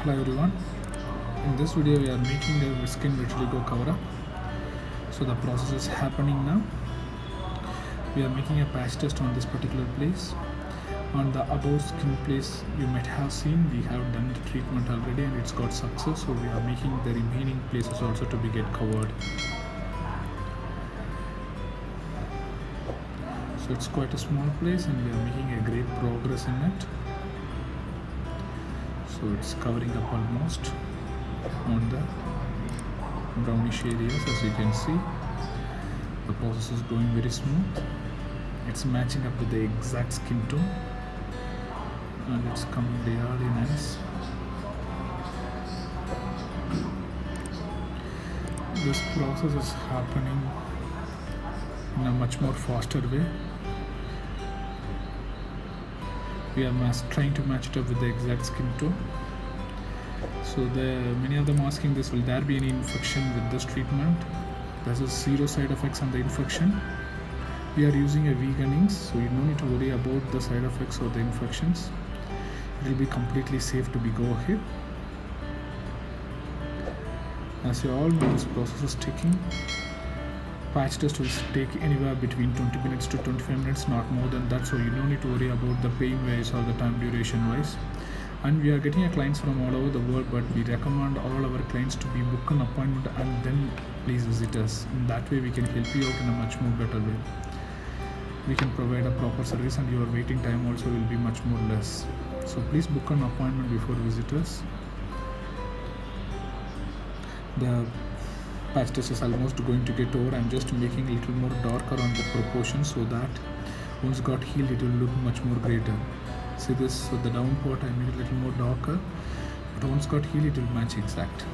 Hello everyone. In this video we are making a skin vitiligo cover up. So the process is happening now. We are making a patch test on this particular place. On the above skin place you might have seen we have done the treatment already and it's got success. So we are making the remaining places also to be get covered. So it's quite a small place and we are making a great progress in it. So it's covering up almost on the brownish areas. As you can see, the process is going very smooth. It's matching up with the exact skin tone and it's coming really nice. This process is happening in a much more faster way. We are trying to match it up with the exact skin tone. So many of them asking this, will there be any infection with this treatment? There's zero side effects on the infection. We are using a vegan ink, so you don't need to worry about the side effects or the infections. It will be completely safe to go ahead. As you all know, this process is taking. Patch test will take anywhere between 20 minutes to 25 minutes, not more than that, so you don't need to worry about the pain wise or the time duration wise. And we are getting a clients from all over the world, but we recommend all our clients to be book an appointment and then please visit us. In that way we can help you out in a much more better way. We can provide a proper service and your waiting time also will be much more less. So please book an appointment before visit us. The patch test is almost going to get over. I'm just making a little more darker on the proportion so that once got healed it will look much more greater. See this, so the down part I made a little more darker, but once got healed it will match exact.